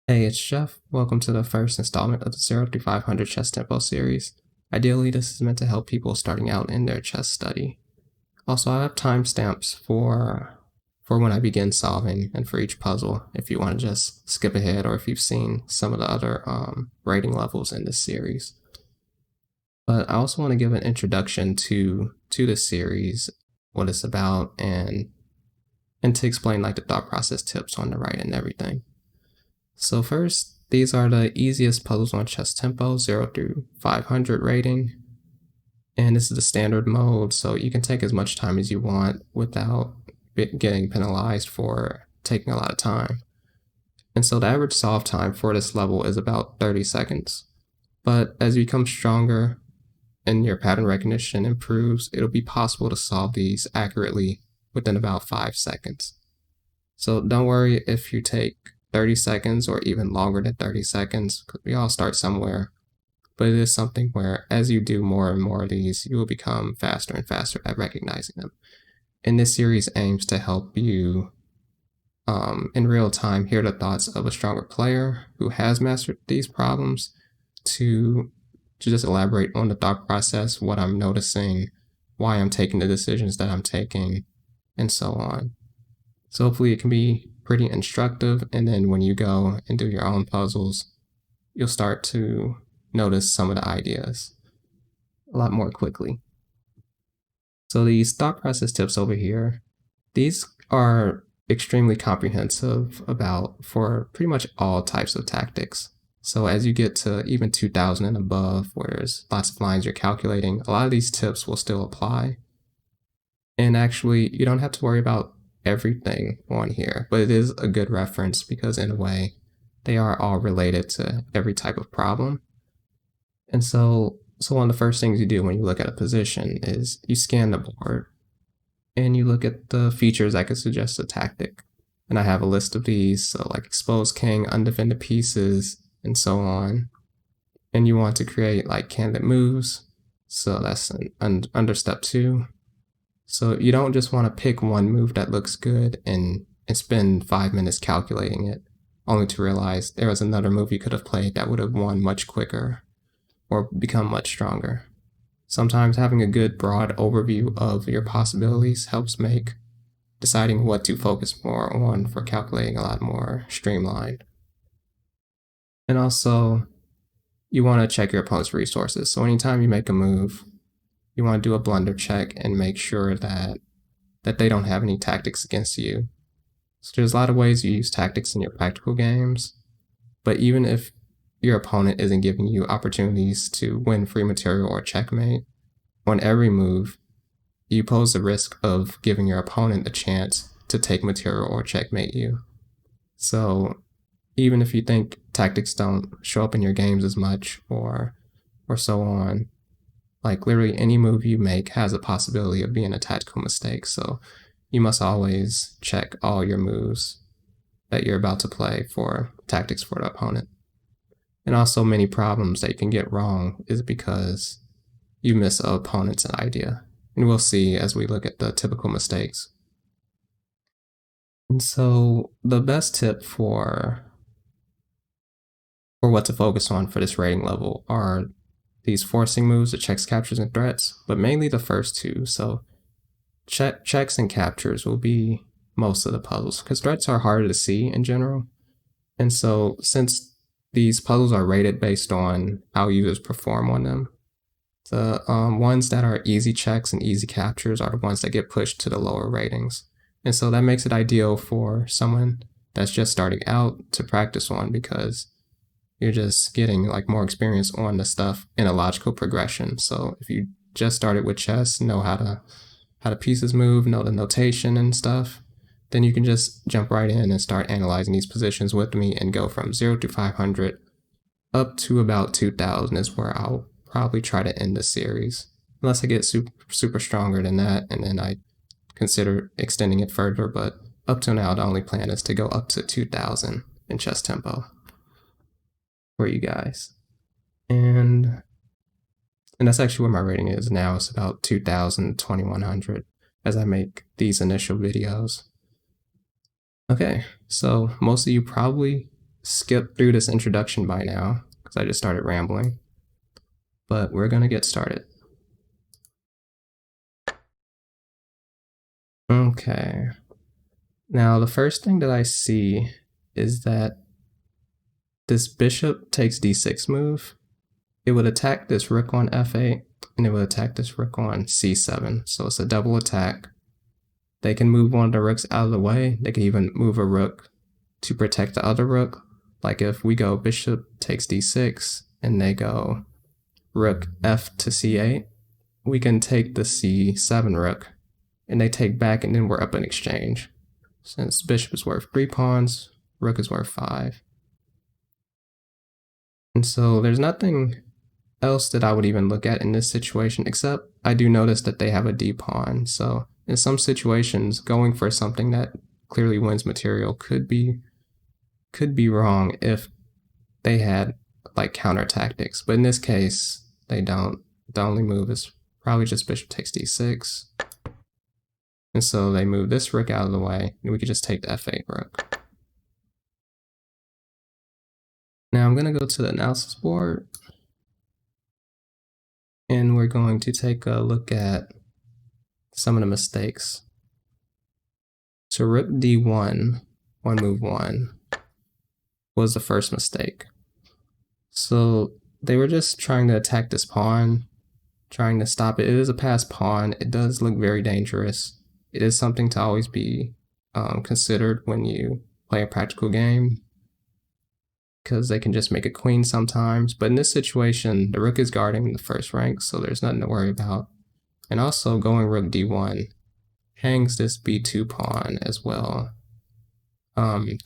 Hey, it's Jeff. Welcome to the first installment of the 0 through 500 Chess Tempo series. Ideally, this is meant to help people starting out in their chess study. Also, I have timestamps for when I begin solving and for each puzzle if you want to just skip ahead or if you've seen some of the other rating levels in this series. But I also want to give an introduction to this series, what it's about, and to explain like the thought process tips on the right and everything. So first, these are the easiest puzzles on ChessTempo, 0 through 500 rating. And this is the standard mode, so you can take as much time as you want without getting penalized for taking a lot of time. And so the average solve time for this level is about 30 seconds. But as you become stronger and your pattern recognition improves, it'll be possible to solve these accurately within about 5 seconds. So don't worry if you take 30 seconds or even longer than 30 seconds, because we all start somewhere. But it is something where as you do more and more of these, you will become faster and faster at recognizing them. And this series aims to help you in real time hear the thoughts of a stronger player who has mastered these problems to just elaborate on the thought process, what I'm noticing, why I'm taking the decisions that I'm taking, and so on. So hopefully it can be pretty instructive, and then when you go and do your own puzzles, you'll start to notice some of the ideas a lot more quickly. So these thought process tips over here, these are extremely comprehensive for pretty much all types of tactics. So as you get to even 2000 and above, where there's lots of lines you're calculating, a lot of these tips will still apply. And actually, you don't have to worry about everything on here, but it is a good reference because in a way, they are all related to every type of problem. And so one of the first things you do when you look at a position is you scan the board and you look at the features that could suggest a tactic. And I have a list of these, so like exposed king, undefended pieces, and so on. And you want to create like candidate moves. So that's under step 2. So you don't just want to pick one move that looks good and spend 5 minutes calculating it, only to realize there was another move you could have played that would have won much quicker or become much stronger. Sometimes having a good broad overview of your possibilities helps make deciding what to focus more on for calculating a lot more streamlined. And also, you want to check your opponent's resources. So anytime you make a move, you want to do a blunder check and make sure that they don't have any tactics against you. So there's a lot of ways you use tactics in your practical games, but even if your opponent isn't giving you opportunities to win free material or checkmate, on every move, you pose the risk of giving your opponent a chance to take material or checkmate you. So even if you think tactics don't show up in your games as much or so on, like literally any move you make has a possibility of being a tactical mistake. So you must always check all your moves that you're about to play for tactics for the opponent. And also many problems that you can get wrong is because you miss an opponent's idea. And we'll see as we look at the typical mistakes. And so the best tip for what to focus on for this rating level are these forcing moves, the checks, captures, and threats, but mainly the first two. So checks and captures will be most of the puzzles because threats are harder to see in general. And so since these puzzles are rated based on how users perform on them, the ones that are easy checks and easy captures are the ones that get pushed to the lower ratings. And so that makes it ideal for someone that's just starting out to practice on because you're just getting like more experience on the stuff in a logical progression. So if you just started with chess, know how the pieces move, know the notation and stuff, then you can just jump right in and start analyzing these positions with me and go from 0 to 500 up to about 2000 is where I'll probably try to end the series. Unless I get super stronger than that, and then I consider extending it further, but up till now, the only plan is to go up to 2000 in ChessTempo for you guys. And that's actually where my rating is now. It's about 2000, 2100 as I make these initial videos. Okay, so most of you probably skip through this introduction by now because I just started rambling. But we're going to get started. Okay. Now the first thing that I see is that this bishop takes d6 move. It would attack this rook on f8, and it would attack this rook on c7. So it's a double attack. They can move one of the rooks out of the way. They can even move a rook to protect the other rook. Like if we go bishop takes d6, and they go rook f to c8, we can take the c7 rook, and they take back, and then we're up in exchange. Since bishop is worth 3 pawns, rook is worth 5. And so there's nothing else that I would even look at in this situation, except I do notice that they have a d pawn. So in some situations, going for something that clearly wins material could be wrong if they had like counter tactics. But in this case, they don't. The only move is probably just bishop takes d6. And so they move this rook out of the way, and we could just take the f8 rook. Now I'm going to go to the analysis board, and we're going to take a look at some of the mistakes. So rook d1, one move 1, was the first mistake. So they were just trying to attack this pawn, trying to stop it. It is a passed pawn. It does look very dangerous. It is something to always be considered when you play a practical game, because they can just make a queen sometimes. But in this situation, the rook is guarding the first rank, so there's nothing to worry about. And also going rook d1 hangs this b2 pawn as well.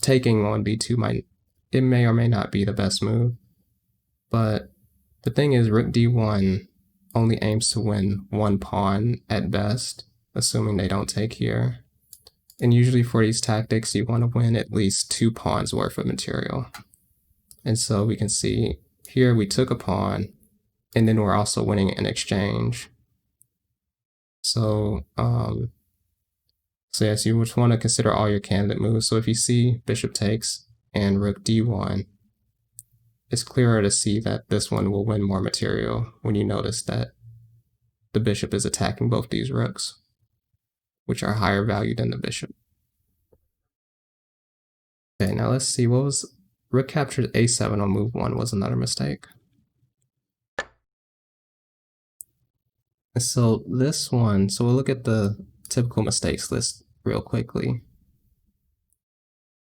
Taking on b2 it may or may not be the best move, but the thing is rook d1 only aims to win 1 pawn at best, assuming they don't take here. And usually for these tactics, you want to win at least 2 pawns worth of material. And so we can see here we took a pawn, and then we're also winning an exchange. So, yes, you would want to consider all your candidate moves. So if you see bishop takes and rook d1, it's clearer to see that this one will win more material when you notice that the bishop is attacking both these rooks, which are higher value than the bishop. Okay, now let's see, what was rook captured a7 on move 1 was another mistake. So this one, so we'll look at the typical mistakes list real quickly.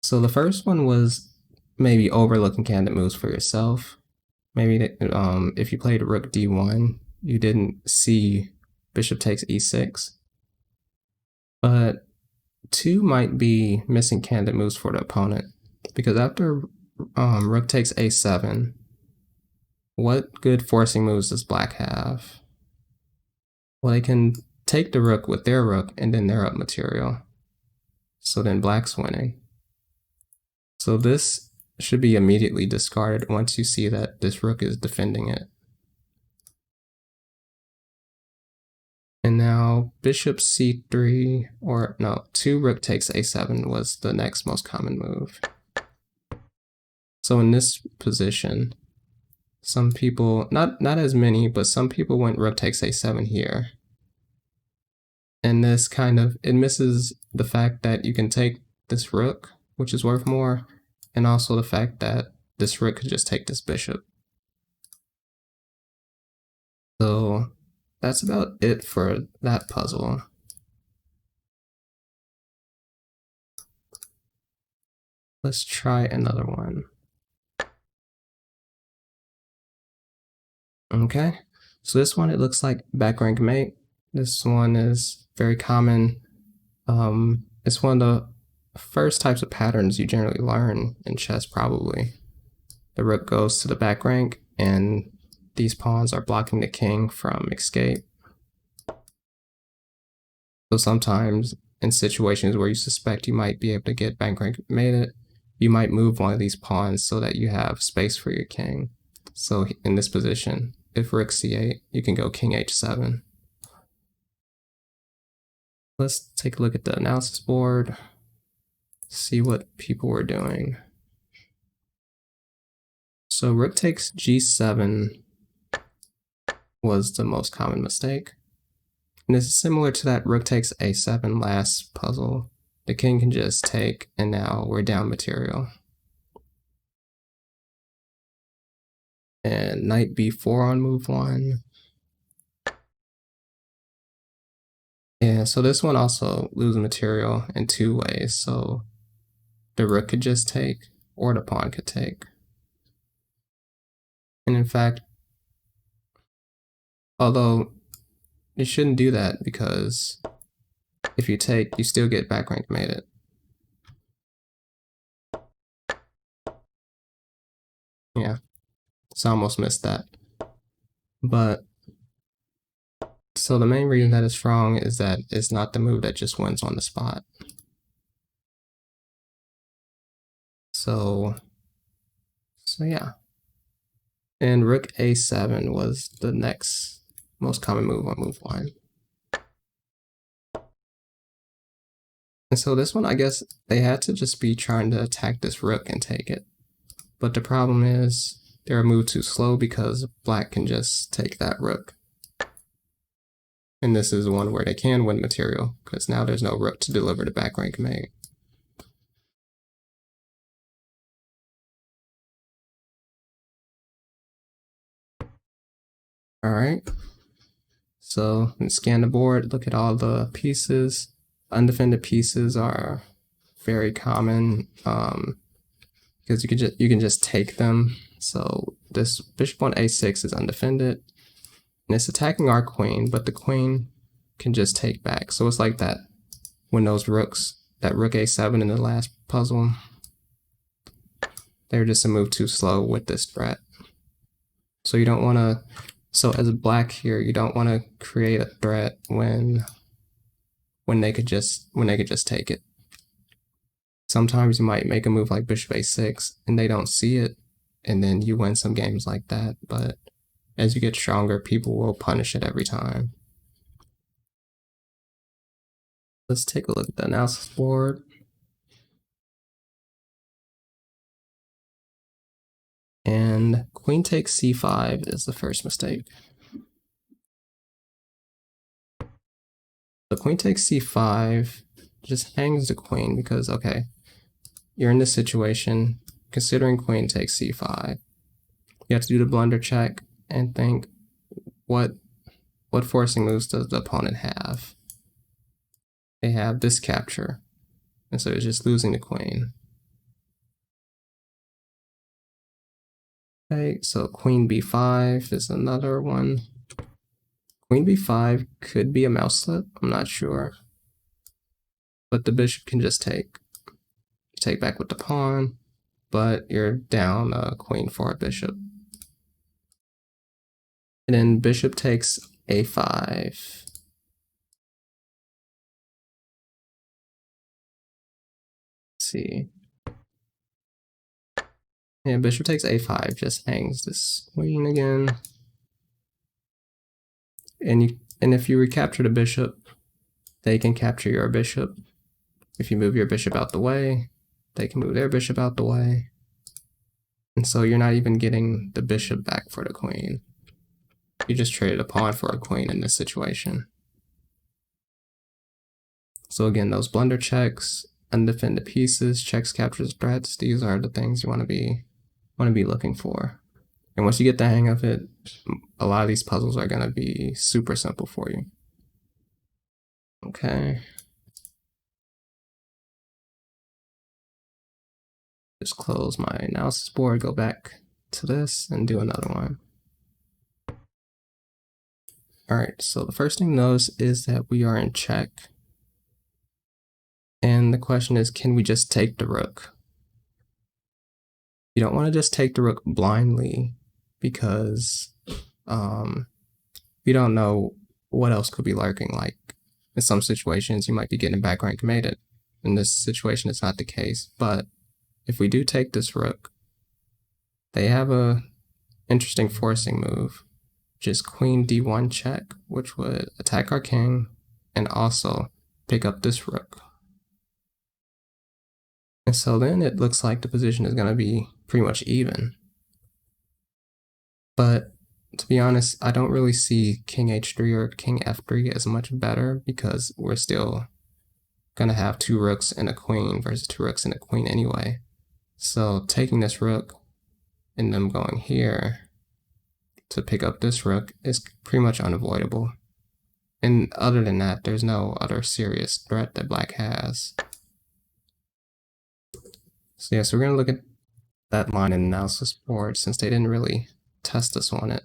So the first one was maybe overlooking candidate moves for yourself. Maybe if you played rook d1, you didn't see bishop takes e6. But 2 might be missing candidate moves for the opponent, because after rook takes a7, what good forcing moves does black have? Well, they can take the rook with their rook, and then they're up material. So then black's winning. So this should be immediately discarded once you see that this rook is defending it. And now bishop c3, or no, 2 rook takes a7 was the next most common move. So in this position, some people, not as many, but some people went rook takes a7 here. And this it misses the fact that you can take this rook, which is worth more, and also the fact that this rook could just take this bishop. So that's about it for that puzzle. Let's try another one. Okay, so this one, it looks like back rank mate. This one is very common. It's one of the first types of patterns you generally learn in chess, probably. The rook goes to the back rank, and these pawns are blocking the king from escape. So sometimes in situations where you suspect you might be able to get back rank mated, you might move one of these pawns so that you have space for your king. So in this position, if rook c8, you can go king h7. Let's take a look at the analysis board, see what people were doing. So rook takes g7 was the most common mistake. And this is similar to that rook takes a7 last puzzle. The king can just take, and now we're down material. And knight b4 on move 1. Yeah, so this one also loses material in 2 ways. So the rook could just take, or the pawn could take. And in fact, although you shouldn't do that, because if you take, you still get back rank mated. Yeah, so I almost missed that. But so the main reason that it's wrong is that it's not the move that just wins on the spot. So yeah. And rook a7 was the next most common move on move 1. And so this one, I guess they had to just be trying to attack this rook and take it. But the problem is they're a move too slow because black can just take that rook. And this is one where they can win material, because now there's no rook to deliver the back rank mate. Alright, so scan the board, look at all the pieces. Undefended pieces are very common because you can just take them. So this bishop on a6 is undefended, and it's attacking our queen, but the queen can just take back. So it's like that when those rooks, that rook a7 in the last puzzle, they're just a move too slow with this threat. So you don't want to, so as black here, you don't want to create a threat when they could just take it. Sometimes you might make a move like bishop a6 and they don't see it, and then you win some games like that. But as you get stronger, people will punish it every time. Let's take a look at the analysis board. And queen takes c5 is the first mistake. So queen takes c5 just hangs the queen because, okay, you're in this situation, considering queen takes c5. You have to do the blunder check and think, what forcing moves does the opponent have? They have this capture, and so it's just losing the queen. Okay, so queen b5 is another one. Queen b5 could be a mouse slip, I'm not sure. But the bishop can just take back with the pawn, but you're down a queen for a bishop. And then bishop takes a5. Let's see. Yeah, bishop takes a5 just hangs this queen again. And if you recapture the bishop, they can capture your bishop. If you move your bishop out the way, they can move their bishop out the way. And so you're not even getting the bishop back for the queen. You just traded a pawn for a queen in this situation. So again, those blunder checks, undefended pieces, checks, captures, threats, these are the things you want to be looking for. And once you get the hang of it, a lot of these puzzles are going to be super simple for you. Okay. Just close my analysis board, go back to this, and do another one. Alright, so the first thing to notice is that we are in check. And the question is, can we just take the rook? You don't want to just take the rook blindly, because you don't know what else could be lurking. Like in some situations, you might be getting back rank mated. In this situation, it's not the case. But if we do take this rook, they have a interesting forcing move, which is queen d1 check, which would attack our king and also pick up this rook. And so then it looks like the position is going to be pretty much even. But to be honest, I don't really see king h3 or king f3 as much better because we're still going to have two rooks and a queen versus two rooks and a queen anyway. So taking this rook and them going here to pick up this rook is pretty much unavoidable. And other than that, there's no other serious threat that black has. So yeah, so we're going to look at that line in analysis board since they didn't really test us on it.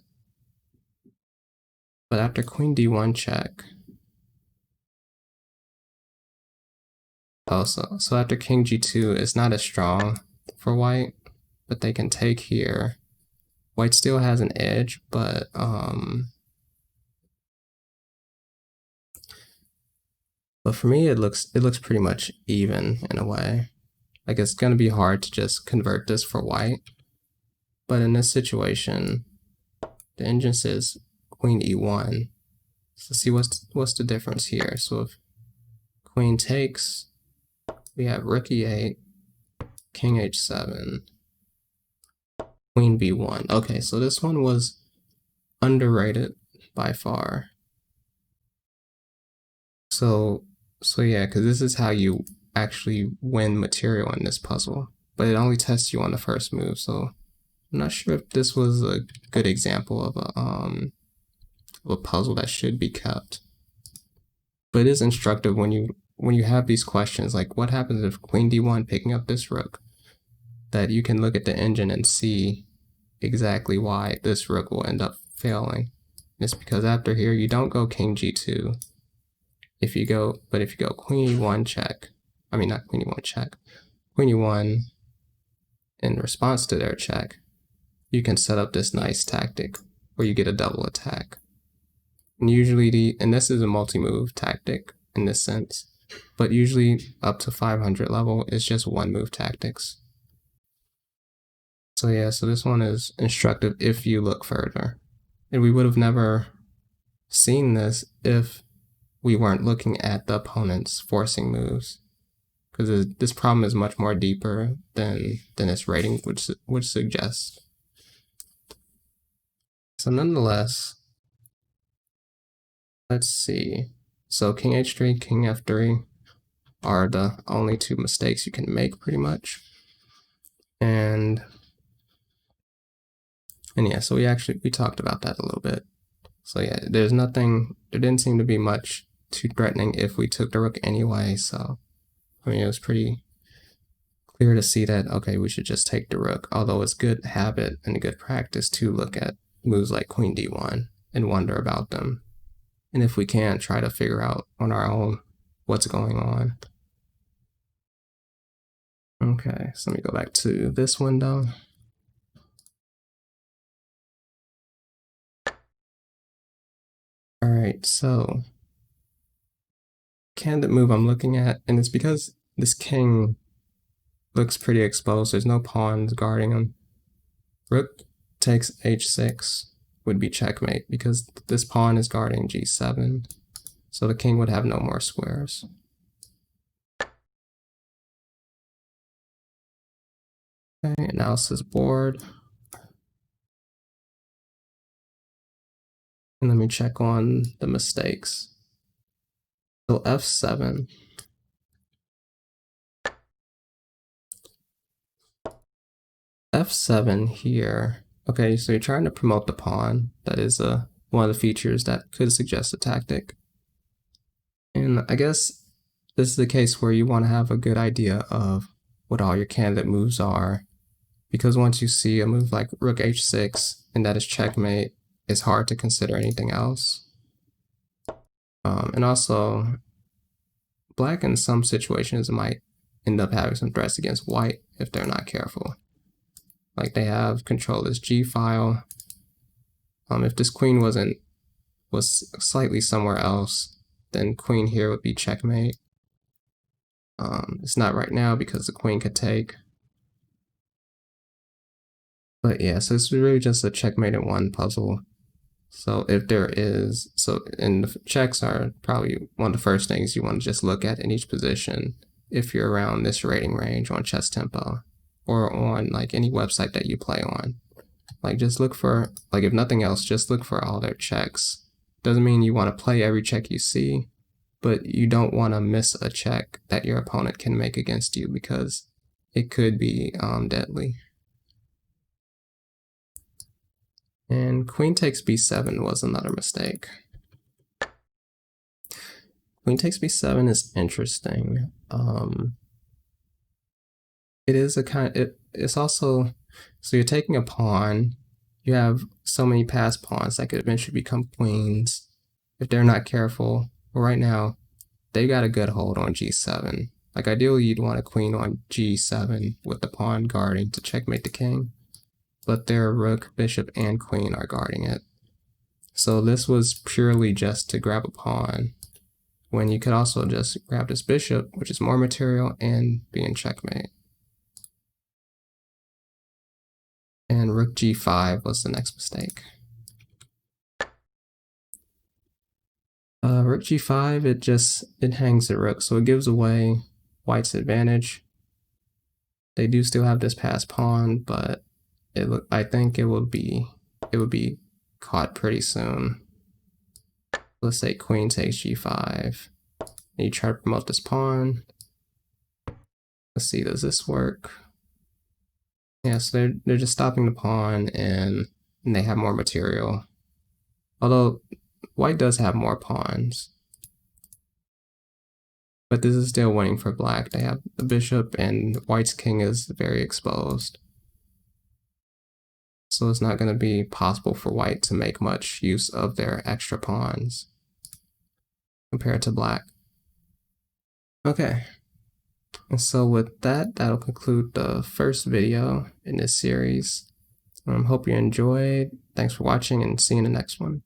But after queen d1 check, so after king g2, it's not as strong for white, but they can take here. White still has an edge, but for me it looks pretty much even in a way. Like it's gonna be hard to just convert this for white. But in this situation, the engine says queen e1. So see what's the difference here. So if queen takes, we have rook e8, king h7, queen b1. Okay, so this one was underrated by far. So yeah, because this is how you actually win material in this puzzle, but it only tests you on the first move. So I'm not sure if this was a good example of a puzzle that should be kept. But it is instructive when you have these questions like what happens if queen d1 picking up this rook, that you can look at the engine and see exactly why this rook will end up failing. It's because after here you don't go king g2. If you go queen e1 check, I mean not queen e1 check, queen e1 in response to their check, you can set up this nice tactic where you get a double attack. And usually and this is a multi-move tactic in this sense, but usually up to 500 level it's just one move tactics. So yeah, so this one is instructive if you look further. And we would have never seen this if we weren't looking at the opponent's forcing moves, because this problem is much more deeper than its rating would suggest. So nonetheless, let's see. So king h3, king f3 are the only two mistakes you can make pretty much. And yeah, so we talked about that a little bit. So yeah, there didn't seem to be much too threatening if we took the rook anyway. So I mean, it was pretty clear to see that, okay, we should just take the rook, although it's good habit and good practice to look at moves like queen d1 and wonder about them. And if we can, try to figure out on our own what's going on. Okay, so let me go back to this window. All right, so candidate move I'm looking at, and it's because this king looks pretty exposed. There's no pawns guarding him. Rook takes h6 would be checkmate because this pawn is guarding g7, so the king would have no more squares. Okay, analysis board. And let me check on the mistakes. So f7. f7 here. Okay, so you're trying to promote the pawn. That is one of the features that could suggest a tactic. And I guess this is the case where you want to have a good idea of what all your candidate moves are, because once you see a move like rook h6 and that is checkmate, it's hard to consider anything else. And also, black in some situations might end up having some threats against white if they're not careful. Like they have control this g file. If this queen was slightly somewhere else, then queen here would be checkmate. It's not right now because the queen could take. But yeah, so it's really just a checkmate in one puzzle. So if there is, and the checks are probably one of the first things you want to just look at in each position if you're around this rating range on ChessTempo or on like any website that you play on. Like, just look for, like, if nothing else, just look for all their checks. Doesn't mean you want to play every check you see, but you don't want to miss a check that your opponent can make against you because it could be deadly. And queen takes b7 was another mistake. Queen takes b7 is interesting. It is a kind. It's also, so you're taking a pawn. You have so many passed pawns that could eventually become queens if they're not careful. But right now, they got a good hold on g7. Like, ideally, you'd want a queen on g7 with the pawn guarding to checkmate the king, but their rook, bishop, and queen are guarding it. So this was purely just to grab a pawn, when you could also just grab this bishop, which is more material, and be in checkmate. And rook g5 was the next mistake. Rook g5, it hangs the rook, so it gives away white's advantage. They do still have this passed pawn, but I think it would be caught pretty soon. Let's say queen takes g5. And you try to promote this pawn. Let's see, does this work? Yeah, so they're just stopping the pawn, and they have more material. Although white does have more pawns. But this is still winning for black. They have the bishop, and white's king is very exposed. So it's not going to be possible for white to make much use of their extra pawns compared to black. Okay. And so with that, that'll conclude the first video in this series. Hope you enjoyed. Thanks for watching, and see you in the next one.